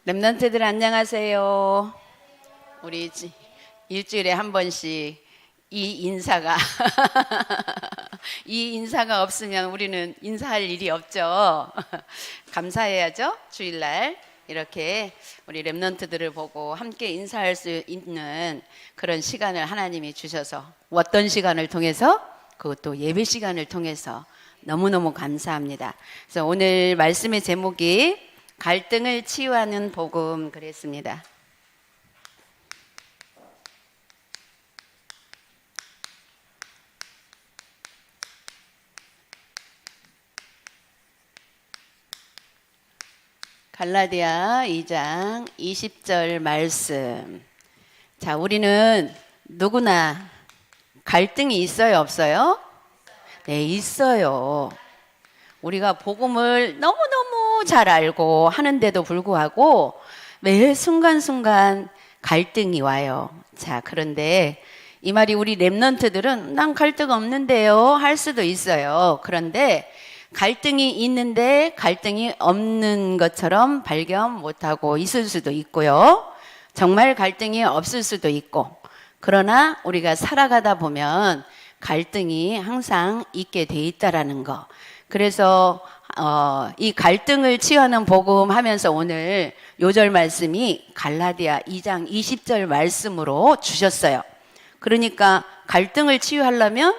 렘넌트들 안녕하세요. 우리 일주일에 한 번씩 이 인사가 이 인사가 없으면 우리는 인사할 일이 없죠. 감사해야죠. 주일날 이렇게 우리 렘넌트들을 보고 함께 인사할 수 있는 그런 시간을 하나님이 주셔서, 어떤 시간을 통해서? 그것도 예배 시간을 통해서 너무너무 감사합니다. 그래서 오늘 말씀의 제목이 갈등을 치유하는 복음 그랬습니다. 갈라디아 2장 20절 말씀. 자, 우리는 누구나 갈등이 있어요, 없어요? 네, 있어요. 우리가 복음을 너무너무 잘 알고 하는데도 불구하고 매 순간순간 갈등이 와요. 자, 그런데 이 말이 우리 렘넌트들은 난 갈등 없는데요 할 수도 있어요. 그런데 갈등이 있는데 갈등이 없는 것처럼 발견 못하고 있을 수도 있고요. 정말 갈등이 없을 수도 있고, 그러나 우리가 살아가다 보면 갈등이 항상 있게 돼 있다라는 거. 그래서 이 갈등을 치유하는 복음 하면서 오늘 요절 말씀이 갈라디아 2장 20절 말씀으로 주셨어요. 그러니까 갈등을 치유하려면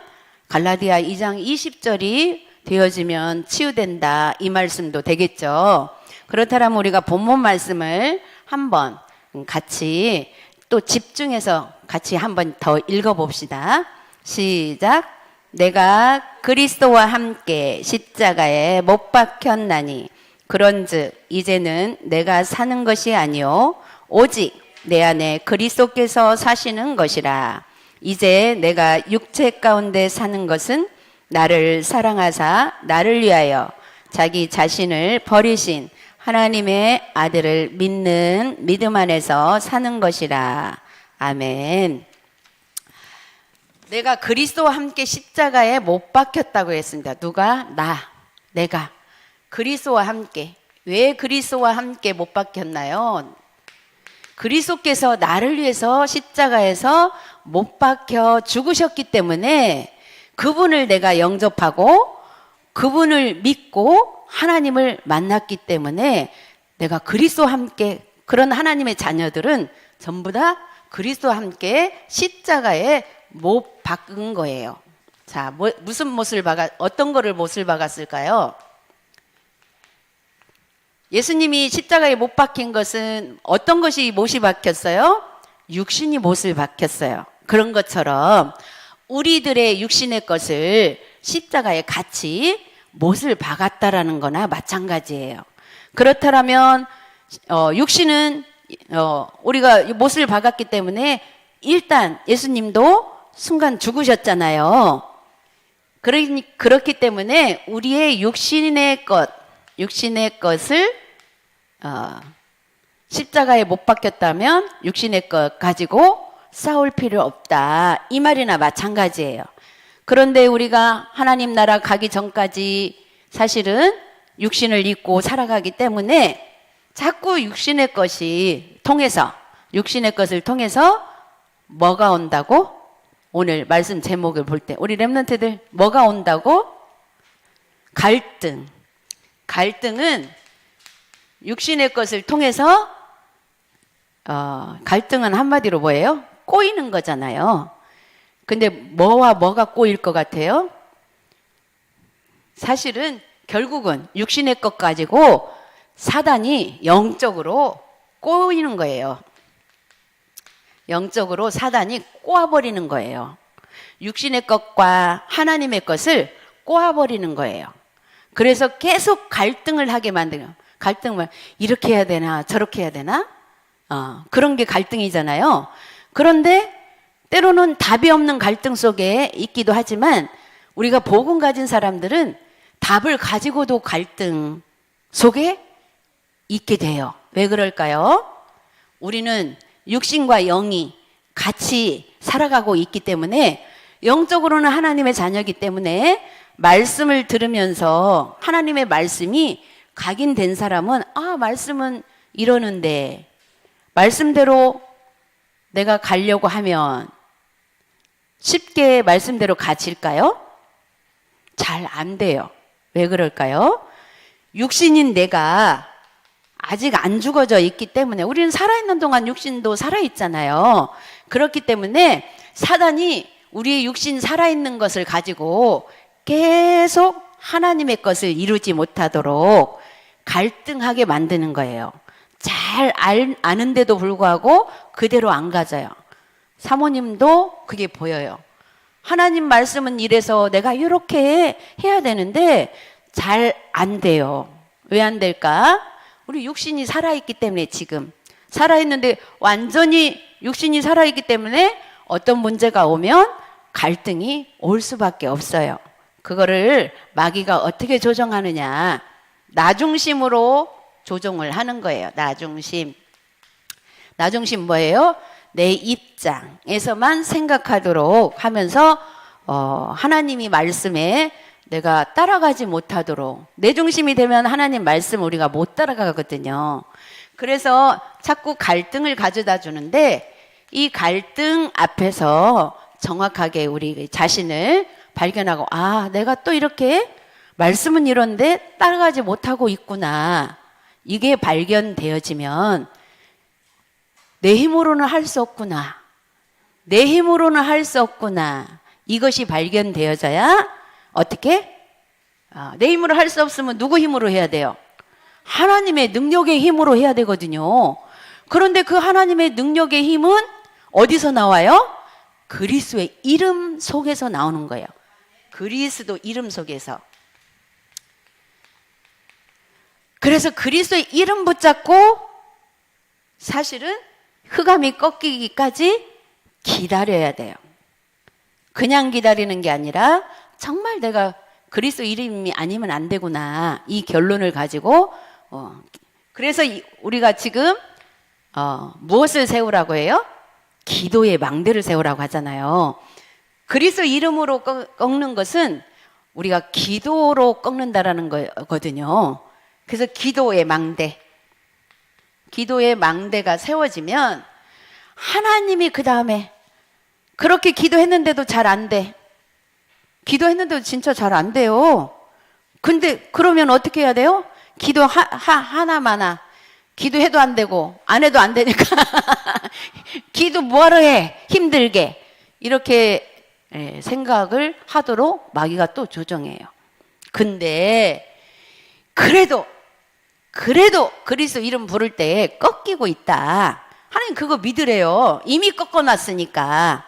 갈라디아 2장 20절이 되어지면 치유된다, 이 말씀도 되겠죠. 그렇다면 우리가 본문 말씀을 한번 같이 또 집중해서 같이 한번 더 읽어봅시다. 시작. 내가 그리스도와 함께 십자가에 못 박혔나니 그런즉 이제는 내가 사는 것이 아니요 오직 내 안에 그리스도께서 사시는 것이라. 이제 내가 육체 가운데 사는 것은 나를 사랑하사 나를 위하여 자기 자신을 버리신 하나님의 아들을 믿는 믿음 안에서 사는 것이라. 아멘. 내가 그리스도와 함께 십자가에 못 박혔다고 했습니다. 누가? 내가 그리스도와 함께. 왜 그리스도와 함께 못 박혔나요? 그리스도께서 나를 위해서 십자가에서 못 박혀 죽으셨기 때문에 그분을 내가 영접하고 그분을 믿고 하나님을 만났기 때문에 내가 그리스도와 함께, 그런 하나님의 자녀들은 전부 다 그리스도와 함께 십자가에 못 박은 거예요. 자, 무슨 못을 어떤 거를 못을 박았을까요? 예수님이 십자가에 못 박힌 것은 어떤 것이 못이 박혔어요? 육신이 못을 박혔어요. 그런 것처럼 우리들의 육신의 것을 십자가에 같이 못을 박았다라는 거나 마찬가지예요. 그렇다면 육신은 우리가 못을 박았기 때문에 일단 예수님도 순간 죽으셨잖아요. 그렇기 때문에 우리의 육신의 것을 십자가에 못 박혔다면 육신의 것 가지고 싸울 필요 없다, 이 말이나 마찬가지예요. 그런데 우리가 하나님 나라 가기 전까지 사실은 육신을 입고 살아가기 때문에 자꾸 육신의 것을 통해서 뭐가 온다고? 오늘 말씀 제목을 볼 때 우리 렘넌트들 뭐가 온다고? 갈등. 갈등은 육신의 것을 통해서 갈등은 한마디로 뭐예요? 꼬이는 거잖아요. 근데 뭐와 뭐가 꼬일 것 같아요? 사실은 결국은 육신의 것 가지고 사단이 영적으로 꼬이는 거예요. 영적으로 사단이 꼬아버리는 거예요. 육신의 것과 하나님의 것을 꼬아버리는 거예요. 그래서 계속 갈등을 하게 만들어요. 갈등을 이렇게 해야 되나 저렇게 해야 되나? 그런 게 갈등이잖아요. 그런데 때로는 답이 없는 갈등 속에 있기도 하지만 우리가 복음 가진 사람들은 답을 가지고도 갈등 속에 있게 돼요. 왜 그럴까요? 우리는 육신과 영이 같이 살아가고 있기 때문에, 영적으로는 하나님의 자녀이기 때문에 말씀을 들으면서 하나님의 말씀이 각인된 사람은 말씀은 이러는데 말씀대로 내가 가려고 하면 쉽게 말씀대로 가질까요? 잘 안 돼요. 왜 그럴까요? 육신인 내가 아직 안 죽어져 있기 때문에, 우리는 살아있는 동안 육신도 살아있잖아요. 그렇기 때문에 사단이 우리의 육신 살아있는 것을 가지고 계속 하나님의 것을 이루지 못하도록 갈등하게 만드는 거예요. 잘 아는데도 불구하고 그대로 안 가져요. 사모님도 그게 보여요. 하나님 말씀은 이래서 내가 이렇게 해야 되는데 잘 안 돼요. 왜 안 될까? 우리 육신이 살아있기 때문에, 지금 살아있는데 완전히 육신이 살아있기 때문에 어떤 문제가 오면 갈등이 올 수밖에 없어요. 그거를 마귀가 어떻게 조정하느냐? 나중심으로 조정을 하는 거예요. 나중심. 나중심 뭐예요? 내 입장에서만 생각하도록 하면서 하나님이 말씀에 내가 따라가지 못하도록, 내 중심이 되면 하나님 말씀 우리가 못 따라가거든요. 그래서 자꾸 갈등을 가져다 주는데, 이 갈등 앞에서 정확하게 우리 자신을 발견하고, 아, 내가 또 이렇게 말씀은 이런데 따라가지 못하고 있구나. 이게 발견되어지면 내 힘으로는 할 수 없구나. 내 힘으로는 할 수 없구나. 이것이 발견되어져야 어떻게? 내 힘으로 할 수 없으면 누구 힘으로 해야 돼요? 하나님의 능력의 힘으로 해야 되거든요. 그런데 그 하나님의 능력의 힘은 어디서 나와요? 그리스도의 이름 속에서 나오는 거예요. 그리스도 이름 속에서. 그래서 그리스도의 이름 붙잡고 사실은 흑암이 꺾이기까지 기다려야 돼요. 그냥 기다리는 게 아니라 정말 내가 그리스도 이름이 아니면 안 되구나, 이 결론을 가지고 그래서 우리가 지금 무엇을 세우라고 해요? 기도의 망대를 세우라고 하잖아요. 그리스도 이름으로 꺾는 것은 우리가 기도로 꺾는다라는 거거든요. 그래서 기도의 망대, 기도의 망대가 세워지면 하나님이 그 다음에, 그렇게 기도했는데도 잘 안 돼. 기도했는데도 진짜 잘 안 돼요. 근데 그러면 어떻게 해야 돼요? 기도 하나마나. 기도해도 안 되고 안 해도 안 되니까 기도 뭐하러 해? 힘들게. 이렇게 생각을 하도록 마귀가 또 조정해요. 근데 그래도 그리스도 이름 부를 때 꺾이고 있다. 하나님 그거 믿으래요. 이미 꺾어놨으니까.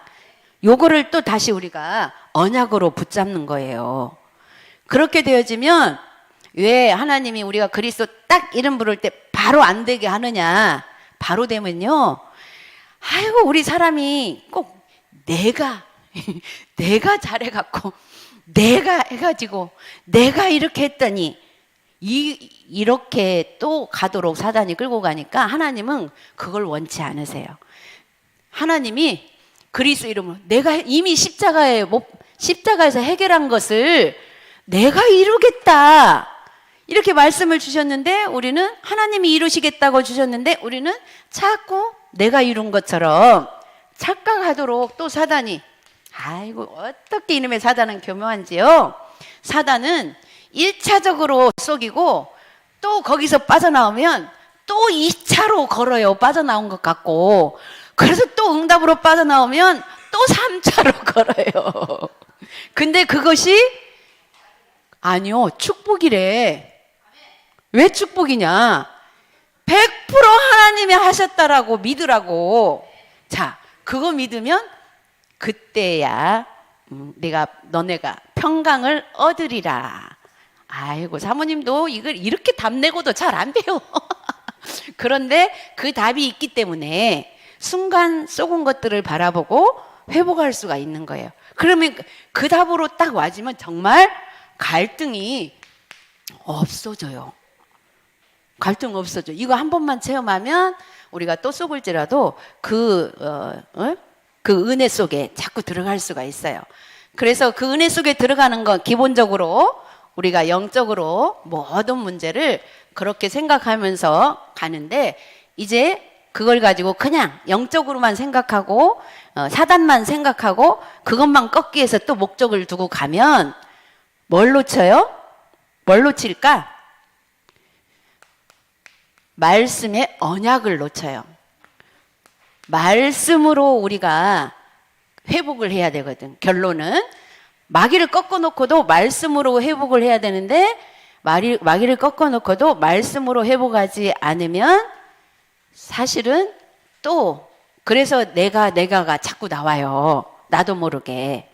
요거를 또 다시 우리가 언약으로 붙잡는 거예요. 그렇게 되어지면 왜 하나님이 우리가 그리스도 딱 이름 부를 때 바로 안 되게 하느냐? 바로 되면요, 아이고 우리 사람이 꼭 내가 잘해갖고 내가 해가지고 내가 이렇게 했더니 이렇게 또 가도록 사단이 끌고 가니까 하나님은 그걸 원치 않으세요. 하나님이 그리스도 이름으로 내가 이미 십자가에서 해결한 것을 내가 이루겠다, 이렇게 말씀을 주셨는데, 우리는 하나님이 이루시겠다고 주셨는데 우리는 자꾸 내가 이룬 것처럼 착각하도록 또 사단이, 아이고 어떻게 이놈의 사단은 교묘한지요. 사단은 1차적으로 속이고 또 거기서 빠져나오면 또 2차로 걸어요. 빠져나온 것 같고. 그래서 또 응답으로 빠져나오면 또 3차로 걸어요. 근데 그것이 아니요, 축복이래. 왜 축복이냐? 100% 하나님이 하셨다라고 믿으라고. 자, 그거 믿으면 그때야 너네가 평강을 얻으리라. 아이고, 사모님도 이걸 이렇게 답내고도 잘 안 돼요. 그런데 그 답이 있기 때문에 순간 썩은 것들을 바라보고 회복할 수가 있는 거예요. 그러면 그 답으로 딱 와지면 정말 갈등이 없어져요. 갈등 없어져. 이거 한 번만 체험하면 우리가 또 썩을지라도 그 은혜 속에 자꾸 들어갈 수가 있어요. 그래서 그 은혜 속에 들어가는 건 기본적으로 우리가 영적으로 모든 문제를 그렇게 생각하면서 가는데 이제 그걸 가지고 그냥 영적으로만 생각하고 사단만 생각하고 그것만 꺾기 위해서 또 목적을 두고 가면 뭘 놓쳐요? 뭘 놓칠까? 말씀의 언약을 놓쳐요. 말씀으로 우리가 회복을 해야 되거든. 결론은 마귀를 꺾어놓고도 말씀으로 회복을 해야 되는데 마귀를 꺾어놓고도 말씀으로 회복하지 않으면 사실은 또 그래서 내가가 자꾸 나와요. 나도 모르게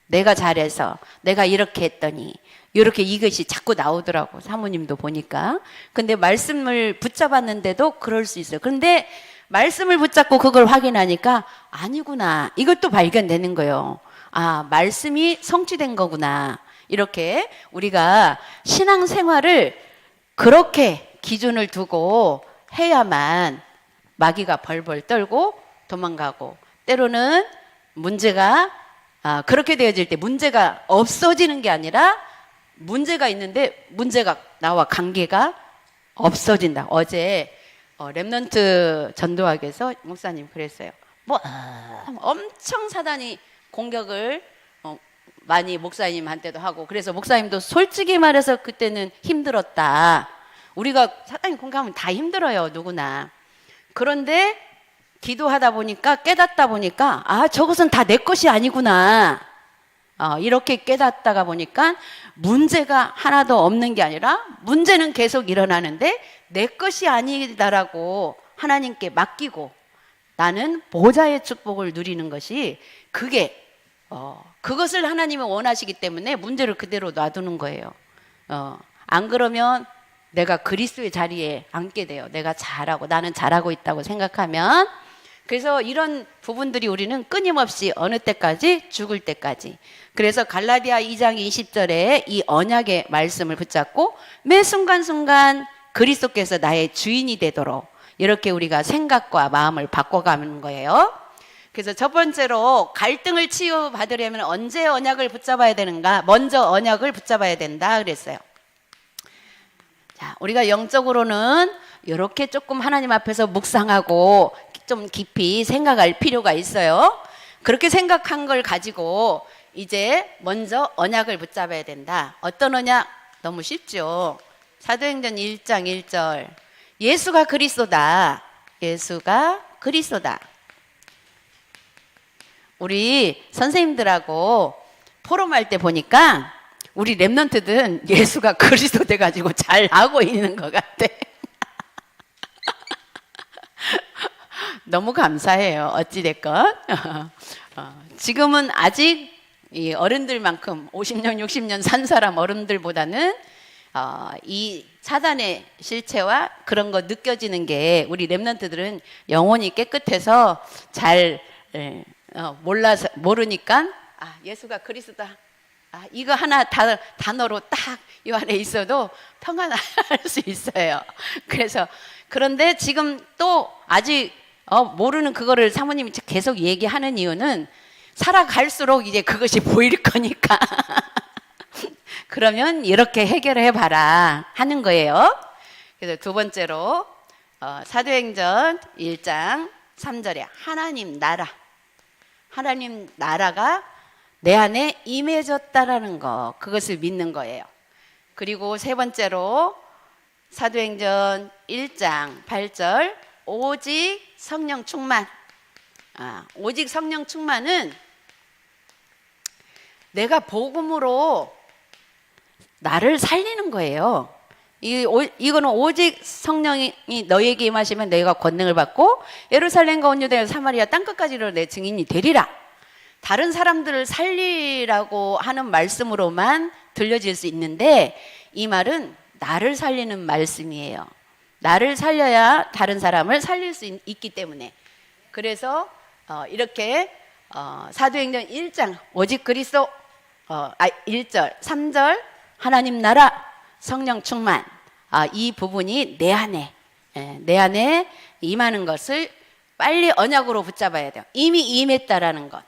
내가 잘해서 내가 이렇게 했더니 이렇게 이것이 자꾸 나오더라고. 사모님도 보니까. 근데 말씀을 붙잡았는데도 그럴 수 있어요. 그런데 말씀을 붙잡고 그걸 확인하니까 아니구나. 이것도 발견되는 거예요. 아, 말씀이 성취된 거구나. 이렇게 우리가 신앙생활을 그렇게 기준을 두고 해야만 마귀가 벌벌 떨고 도망가고, 때로는 문제가 그렇게 되어질 때 문제가 없어지는 게 아니라 문제가 있는데 문제가 나와 관계가 없어진다. 어제 렘넌트 전도학에서 목사님 그랬어요. 뭐 엄청 사단이 공격을 많이 목사님한테도 하고, 그래서 목사님도 솔직히 말해서 그때는 힘들었다. 우리가 사단이 공격하면 다 힘들어요, 누구나. 그런데 기도하다 보니까 깨닫다 보니까 아, 저것은 다 내 것이 아니구나. 이렇게 깨닫다가 보니까 문제가 하나도 없는 게 아니라 문제는 계속 일어나는데 내 것이 아니다라고 하나님께 맡기고 나는 보좌의 축복을 누리는 것이 그게 그것을 하나님이 원하시기 때문에 문제를 그대로 놔두는 거예요. 안 그러면 내가 그리스도의 자리에 앉게 돼요. 내가 잘하고 나는 잘하고 있다고 생각하면. 그래서 이런 부분들이 우리는 끊임없이 어느 때까지? 죽을 때까지. 그래서 갈라디아 2장 20절에 이 언약의 말씀을 붙잡고 매 순간순간 그리스도께서 나의 주인이 되도록 이렇게 우리가 생각과 마음을 바꿔가는 거예요. 그래서 첫 번째로 갈등을 치유받으려면 언제 언약을 붙잡아야 되는가? 먼저 언약을 붙잡아야 된다 그랬어요. 자, 우리가 영적으로는 이렇게 조금 하나님 앞에서 묵상하고 좀 깊이 생각할 필요가 있어요. 그렇게 생각한 걸 가지고 이제 먼저 언약을 붙잡아야 된다. 어떤 언약? 너무 쉽죠. 사도행전 1장 1절. 예수가 그리스도다. 예수가 그리스도다. 우리 선생님들하고 포럼할 때 보니까 우리 랩런트들은 예수가 그리스도 돼가지고 잘 하고 있는 것 같아. 너무 감사해요. 어찌됐건. 지금은 아직 이 어른들만큼 50년, 60년 산 사람 어른들보다는 이 사단의 실체와 그런 거 느껴지는 게 우리 랩런트들은 영혼이 깨끗해서 잘 몰라서 모르니까 예수가 그리스도다. 이거 하나 단어로 딱 이 안에 있어도 평안할 수 있어요. 그래서 그런데 지금 또 아직 모르는 그거를 사모님이 계속 얘기하는 이유는 살아갈수록 이제 그것이 보일 거니까 그러면 이렇게 해결해 봐라 하는 거예요. 그래서 두 번째로 사도행전 1장 3절에 하나님 나라가 내 안에 임해졌다라는 거, 그것을 믿는 거예요. 그리고 세 번째로 사도행전 1장 8절 오직 성령 충만. 오직 성령 충만은 내가 복음으로 나를 살리는 거예요. 이거는 오직 성령이 너에게 임하시면 너희가 권능을 받고 예루살렘과 온 유대와 사마리아 땅끝까지로 내 증인이 되리라. 다른 사람들을 살리라고 하는 말씀으로만 들려질 수 있는데 이 말은 나를 살리는 말씀이에요. 나를 살려야 다른 사람을 살릴 수 있기 때문에. 그래서 이렇게 사도행전 1장 오직 그리스도 1절 3절 하나님 나라 성령 충만, 이 부분이 내 안에 임하는 것을 빨리 언약으로 붙잡아야 돼요. 이미 임했다라는 것.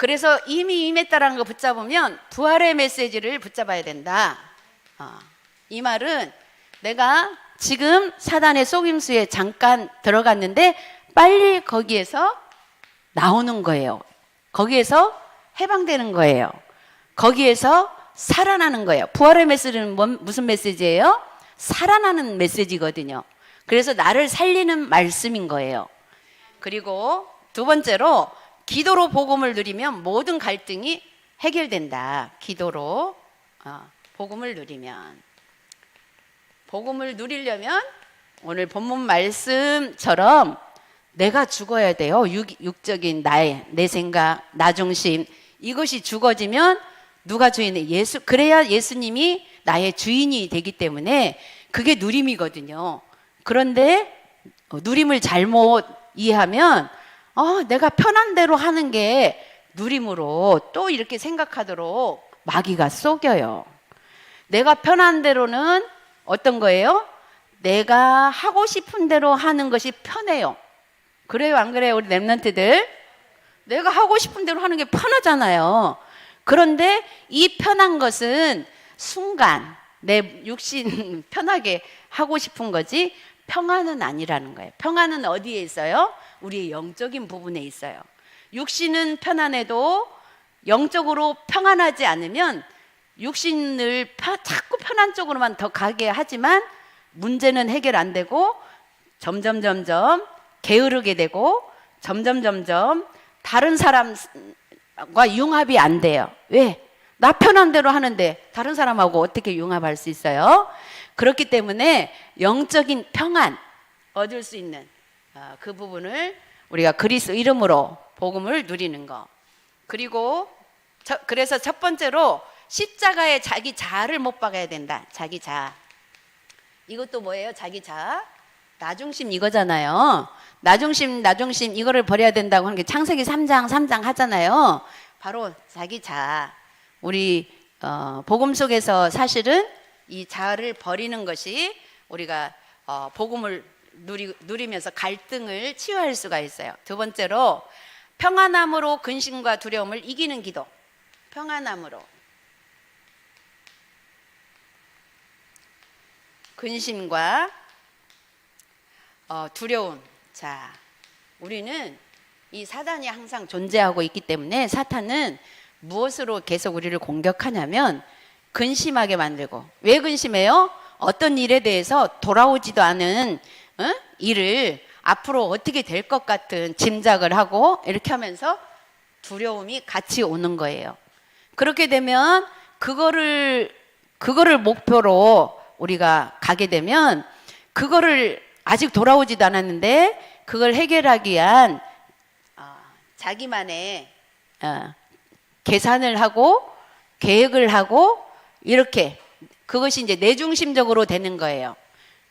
그래서 이미 임했다라는 거 붙잡으면 부활의 메시지를 붙잡아야 된다. 이 말은 내가 지금 사단의 속임수에 잠깐 들어갔는데 빨리 거기에서 나오는 거예요. 거기에서 해방되는 거예요. 거기에서 살아나는 거예요. 부활의 메시지는 무슨 메시지예요? 살아나는 메시지거든요. 그래서 나를 살리는 말씀인 거예요. 그리고 두 번째로 기도로 복음을 누리면 모든 갈등이 해결된다. 기도로 복음을 누리면. 복음을 누리려면 오늘 본문 말씀처럼 내가 죽어야 돼요. 육적인 내 생각, 나 중심 이것이 죽어지면 누가 주인이? 예수. 그래야 예수님이 나의 주인이 되기 때문에 그게 누림이거든요. 그런데 누림을 잘못 이해하면 내가 편한 대로 하는 게 누림으로 또 이렇게 생각하도록 마귀가 속여요. 내가 편한 대로는 어떤 거예요? 내가 하고 싶은 대로 하는 것이 편해요. 그래요, 안 그래요, 우리 랩런트들? 내가 하고 싶은 대로 하는 게 편하잖아요. 그런데 이 편한 것은 순간 내 육신 편하게 하고 싶은 거지 평안은 아니라는 거예요. 평안은 어디에 있어요? 우리의 영적인 부분에 있어요. 육신은 편안해도 영적으로 평안하지 않으면 육신을 자꾸 편한 쪽으로만 더 가게 하지만 문제는 해결 안 되고 점점 게으르게 되고 점점 다른 사람과 융합이 안 돼요. 왜? 나 편한 대로 하는데 다른 사람하고 어떻게 융합할 수 있어요? 그렇기 때문에 영적인 평안 얻을 수 있는 그 부분을 우리가 그리스도 이름으로 복음을 누리는 거. 그리고 그래서 첫 번째로 십자가에 자기 자아를 못 박아야 된다. 자기 자아. 이것도 뭐예요? 자기 자아. 나중심 이거잖아요. 나중심 이거를 버려야 된다고 하는 게 창세기 3장 하잖아요. 바로 자기 자아. 우리 복음 속에서 사실은 이 자아를 버리는 것이 우리가 복음을 누리면서 갈등을 치유할 수가 있어요. 두 번째로 평안함으로 근심과 두려움을 이기는 기도. 평안함으로 근심과 두려움. 자, 우리는 이 사단이 항상 존재하고 있기 때문에 사탄은 무엇으로 계속 우리를 공격하냐면 근심하게 만들고. 왜 근심해요? 어떤 일에 대해서 돌아오지도 않은 일을 앞으로 어떻게 될 것 같은 짐작을 하고 이렇게 하면서 두려움이 같이 오는 거예요. 그렇게 되면 그거를 목표로 우리가 가게 되면 그거를 아직 돌아오지도 않았는데 그걸 해결하기 위한 자기만의 계산을 하고 계획을 하고 이렇게 그것이 이제 내 중심적으로 되는 거예요.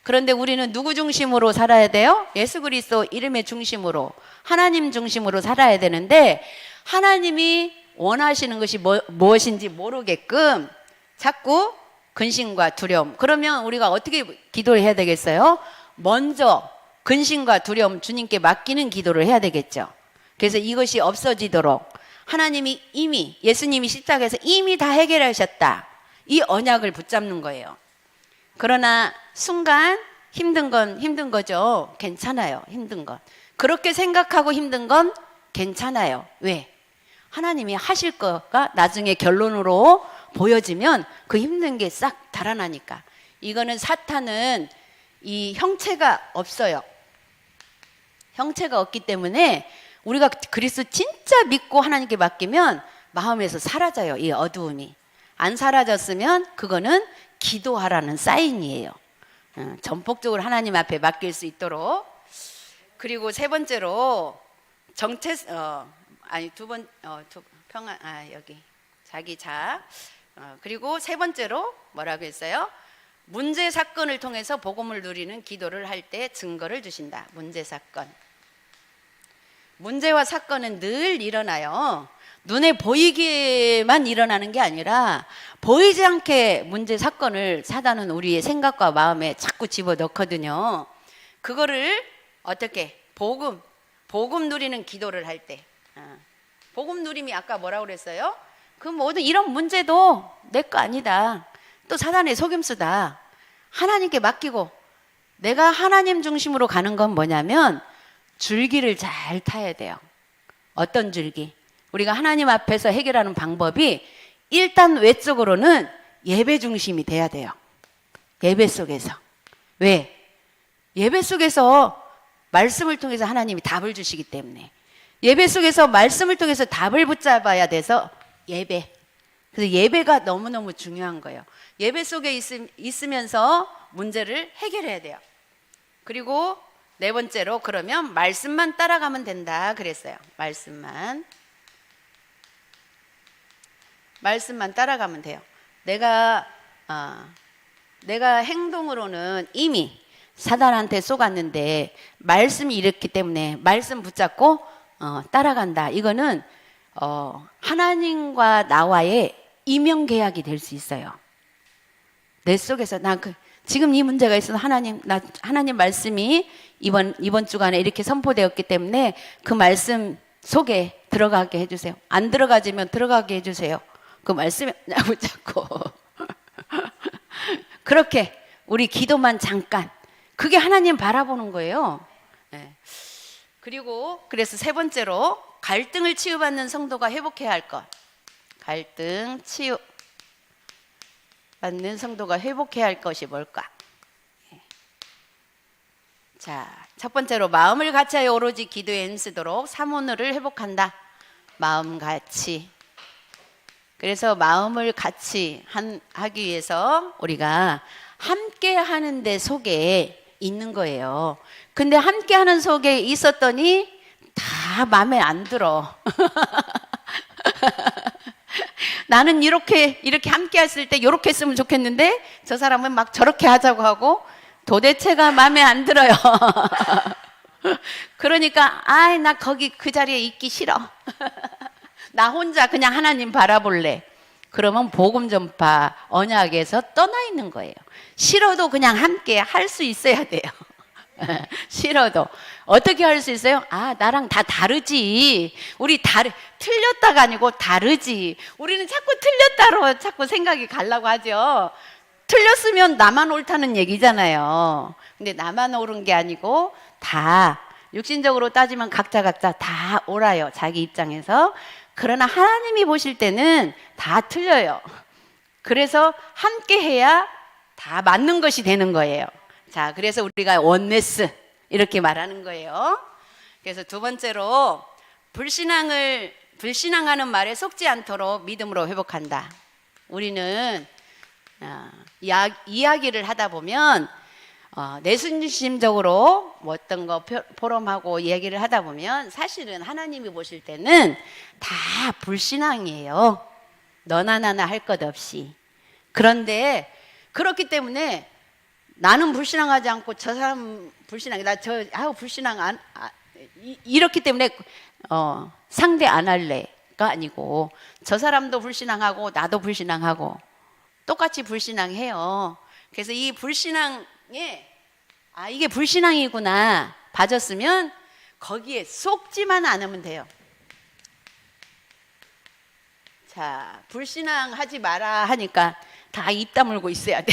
그런데 우리는 누구 중심으로 살아야 돼요? 예수 그리스도 이름의 중심으로 하나님 중심으로 살아야 되는데 하나님이 원하시는 것이 무엇인지 모르게끔 자꾸 근심과 두려움. 그러면 우리가 어떻게 기도를 해야 되겠어요? 먼저 근심과 두려움 주님께 맡기는 기도를 해야 되겠죠. 그래서 이것이 없어지도록 하나님이 이미 예수님이 십자가에서 이미 다 해결하셨다. 이 언약을 붙잡는 거예요. 그러나 순간 힘든 건 힘든 거죠. 괜찮아요. 힘든 건. 그렇게 생각하고 힘든 건 괜찮아요. 왜? 하나님이 하실 거가 나중에 결론으로 보여지면 그 힘든 게 싹 달아나니까. 이거는 사탄은 이 형체가 없어요. 형체가 없기 때문에 우리가 그리스도 진짜 믿고 하나님께 맡기면 마음에서 사라져요. 이 어두움이. 안 사라졌으면 그거는 기도하라는 사인이에요. 전폭적으로 하나님 앞에 맡길 수 있도록. 그리고 세 번째로 여기 자기 자아. 그리고 세 번째로 뭐라고 했어요? 문제 사건을 통해서 복음을 누리는 기도를 할 때 증거를 주신다. 문제 사건. 문제와 사건은 늘 일어나요. 눈에 보이게만 일어나는 게 아니라 보이지 않게 문제 사건을 사단은 우리의 생각과 마음에 자꾸 집어넣거든요. 그거를 어떻게 복음 누리는 기도를 할 때 복음 누림이 아까 뭐라고 그랬어요? 그 모든 이런 문제도 내 거 아니다. 또 사단의 속임수다. 하나님께 맡기고 내가 하나님 중심으로 가는 건 뭐냐면 줄기를 잘 타야 돼요. 어떤 줄기? 우리가 하나님 앞에서 해결하는 방법이 일단 외적으로는 예배 중심이 돼야 돼요. 예배 속에서. 왜? 예배 속에서 말씀을 통해서 하나님이 답을 주시기 때문에 예배 속에서 말씀을 통해서 답을 붙잡아야 돼서 예배. 그래서 예배가 너무너무 중요한 거예요. 예배 속에 있으면서 문제를 해결해야 돼요. 그리고 네 번째로 그러면 말씀만 따라가면 된다 그랬어요. 말씀만 따라가면 돼요. 내가 행동으로는 이미 사단한테 속았는데 말씀이 이랬기 때문에 말씀 붙잡고 따라간다. 이거는 하나님과 나와의 이명계약이 될 수 있어요. 내 속에서 지금 이 문제가 있어서 하나님 말씀이 이번 주간에 이렇게 선포되었기 때문에 그 말씀 속에 들어가게 해주세요. 안 들어가지면 들어가게 해주세요. 그 말씀에 붙잡고 그렇게 우리 기도만 잠깐 그게 하나님 바라보는 거예요. 네. 그리고 그래서 세 번째로 갈등을 치유받는 성도가 회복해야 할 것. 갈등 치유받는 성도가 회복해야 할 것이 뭘까? 자, 첫 번째로 마음을 같이하여 오로지 기도에 힘쓰도록 사모늘을 회복한다. 마음 같이. 그래서 마음을 같이 하기 위해서 우리가 함께 하는 데 속에 있는 거예요. 근데 함께 하는 속에 있었더니 다 마음에 안 들어. 나는 이렇게 함께 했을 때 이렇게 했으면 좋겠는데 저 사람은 막 저렇게 하자고 하고 도대체가 마음에 안 들어요. 그러니까 나 거기 그 자리에 있기 싫어. 나 혼자 그냥 하나님 바라볼래. 그러면 복음 전파 언약에서 떠나 있는 거예요. 싫어도 그냥 함께 할 수 있어야 돼요. 싫어도 어떻게 할 수 있어요? 나랑 다 다르지. 우리 틀렸다가 아니고 다르지. 우리는 자꾸 틀렸다로 자꾸 생각이 가려고 하죠. 틀렸으면 나만 옳다는 얘기잖아요. 근데 나만 옳은 게 아니고 다 육신적으로 따지면 각자 다 옳아요. 자기 입장에서. 그러나 하나님이 보실 때는 다 틀려요. 그래서 함께 해야 다 맞는 것이 되는 거예요. 자, 그래서 우리가 원네스 이렇게 말하는 거예요. 그래서 두 번째로 불신앙하는 말에 속지 않도록 믿음으로 회복한다. 우리는 이야기를 하다 보면 내순심적으로 어떤 거 포럼하고 얘기를 하다 보면 사실은 하나님이 보실 때는 다 불신앙이에요. 너나 나나 할 것 없이. 그런데 그렇기 때문에 나는 불신앙하지 않고 저 사람 불신앙, 불신앙 이렇기 때문에 상대 안 할래가 아니고 저 사람도 불신앙하고 나도 불신앙하고 똑같이 불신앙해요. 그래서 이 불신앙에 이게 불신앙이구나 봐줬으면 거기에 속지만 않으면 돼요. 자, 불신앙하지 마라 하니까 다 입 다물고 있어야 돼.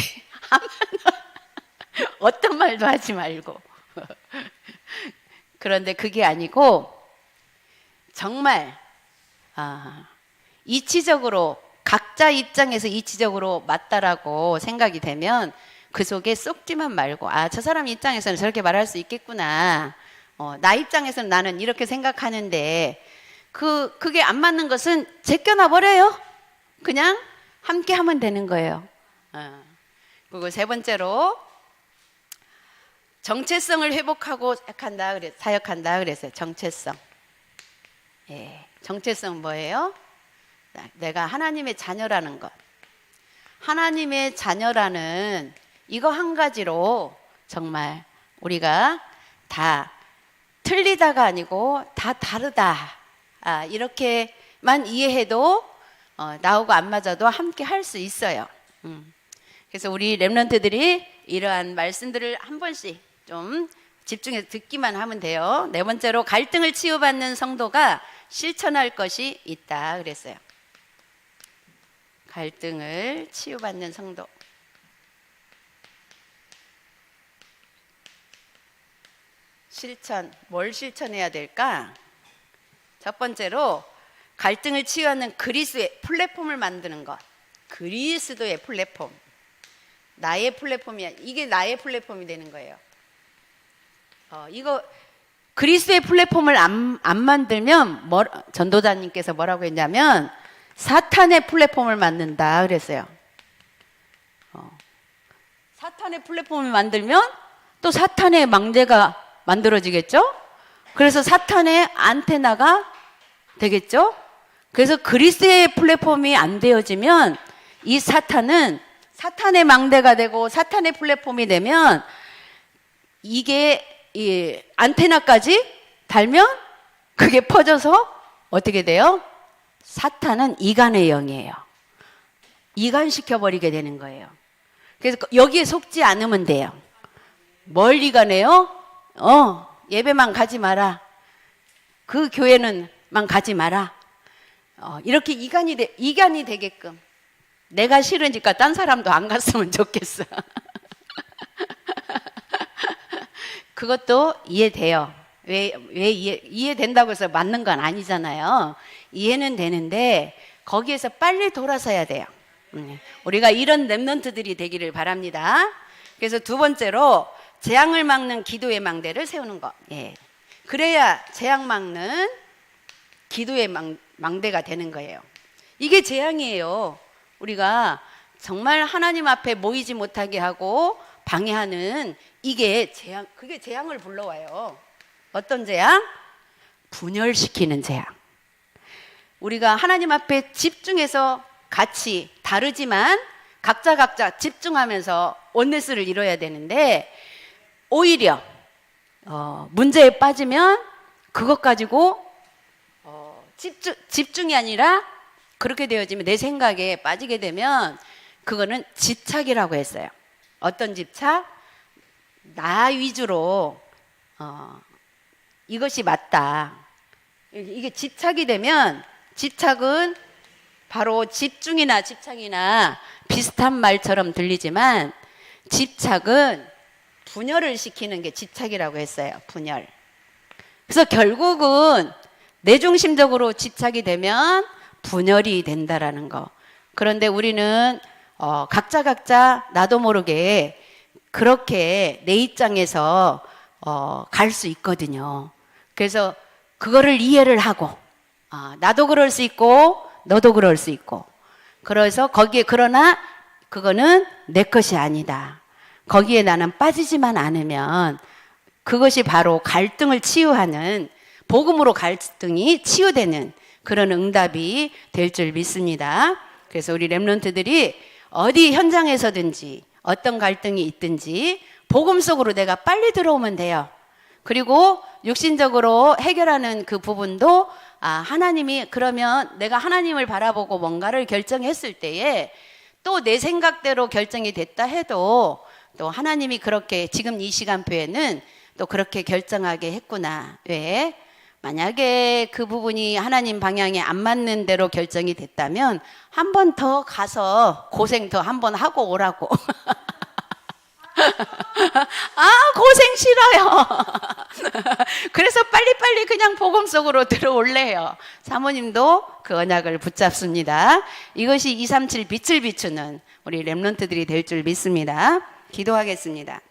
어떤 말도 하지 말고. 그런데 그게 아니고 정말 이치적으로 각자 입장에서 이치적으로 맞다라고 생각이 되면 그 속에 쏙지만 말고 저 사람 입장에서는 저렇게 말할 수 있겠구나. 나 입장에서는 나는 이렇게 생각하는데 그게 안 맞는 것은 제껴놔 버려요. 그냥 함께 하면 되는 거예요. 그리고 세 번째로 정체성을 회복하고 사역한다 그랬어요. 정체성. 정체성 뭐예요? 내가 하나님의 자녀라는 것. 하나님의 자녀라는 이거 한 가지로 정말 우리가 다 틀리다가 아니고 다 다르다. 이렇게만 이해해도 나하고 안 맞아도 함께 할 수 있어요. 그래서 우리 렘넌트들이 이러한 말씀들을 한 번씩 좀 집중해서 듣기만 하면 돼요. 네 번째로 갈등을 치유받는 성도가 실천할 것이 있다 그랬어요. 갈등을 치유받는 성도. 실천, 뭘 실천해야 될까? 첫 번째로 갈등을 치유하는 그리스도의 플랫폼을 만드는 것. 그리스도의 플랫폼. 나의 플랫폼이야. 이게 나의 플랫폼이 되는 거예요. 이거 그리스도의 플랫폼을 안 만들면 전도자님께서 뭐라고 했냐면 사탄의 플랫폼을 만든다 그랬어요. 사탄의 플랫폼을 만들면 또 사탄의 망대가 만들어지겠죠? 그래서 사탄의 안테나가 되겠죠? 그래서 그리스도의 플랫폼이 안 되어지면 이 사탄은 사탄의 망대가 되고 사탄의 플랫폼이 되면 이게 이 안테나까지 달면 그게 퍼져서 어떻게 돼요? 사탄은 이간의 영이에요. 이간시켜버리게 되는 거예요. 그래서 여기에 속지 않으면 돼요. 뭘 이간해요? 예배만 가지 마라. 그 교회는만 가지 마라. 이렇게 이간이 되게끔 내가 싫으니까 딴 사람도 안 갔으면 좋겠어. 그것도 이해돼요. 왜 이해된다고 해서 맞는 건 아니잖아요. 이해는 되는데 거기에서 빨리 돌아서야 돼요. 우리가 이런 렘넌트들이 되기를 바랍니다. 그래서 두 번째로 재앙을 막는 기도의 망대를 세우는 것. 예. 그래야 재앙 막는 기도의 망대가 되는 거예요. 이게 재앙이에요. 우리가 정말 하나님 앞에 모이지 못하게 하고 방해하는 이게 재앙, 그게 재앙을 불러와요. 어떤 재앙? 분열시키는 재앙. 우리가 하나님 앞에 집중해서 같이 다르지만 각자 집중하면서 원네스를 이뤄야 되는데 오히려 문제에 빠지면 그것 가지고 집중이 아니라 그렇게 되어지면 내 생각에 빠지게 되면 그거는 집착이라고 했어요. 어떤 집착? 나 위주로 이것이 맞다. 이게 집착이 되면 집착은 바로 집중이나 집착이나 비슷한 말처럼 들리지만 집착은 분열을 시키는 게 집착이라고 했어요. 분열. 그래서 결국은 내중심적으로 집착이 되면 분열이 된다라는 거. 그런데 우리는 각자 나도 모르게 그렇게 내 입장에서 갈 수 있거든요. 그래서 그거를 이해를 하고 나도 그럴 수 있고 너도 그럴 수 있고 그래서 거기에 그러나 그거는 내 것이 아니다. 거기에 나는 빠지지만 않으면 그것이 바로 갈등을 치유하는 복음으로 갈등이 치유되는 그런 응답이 될 줄 믿습니다. 그래서 우리 렘넌트들이 어디 현장에서든지 어떤 갈등이 있든지 복음 속으로 내가 빨리 들어오면 돼요. 그리고 육신적으로 해결하는 그 부분도 하나님이 그러면 내가 하나님을 바라보고 뭔가를 결정했을 때에 또 내 생각대로 결정이 됐다 해도 또 하나님이 그렇게 지금 이 시간표에는 또 그렇게 결정하게 했구나. 왜? 만약에 그 부분이 하나님 방향에 안 맞는 대로 결정이 됐다면 한 번 더 가서 고생 더 한 번 하고 오라고. 고생 싫어요. 그래서 빨리빨리 그냥 복음 속으로 들어올래요. 사모님도 그 언약을 붙잡습니다. 이것이 237 빛을 비추는 우리 렘넌트들이 될 줄 믿습니다. 기도하겠습니다.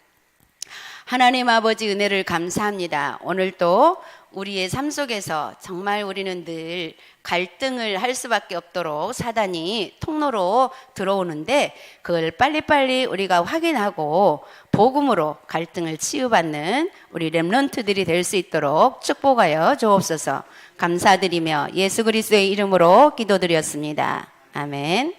하나님 아버지 은혜를 감사합니다. 오늘 또 우리의 삶 속에서 정말 우리는 늘 갈등을 할 수밖에 없도록 사단이 통로로 들어오는데 그걸 빨리빨리 우리가 확인하고 복음으로 갈등을 치유받는 우리 렘넌트들이 될 수 있도록 축복하여 주옵소서. 감사드리며 예수 그리스도의 이름으로 기도드렸습니다. 아멘.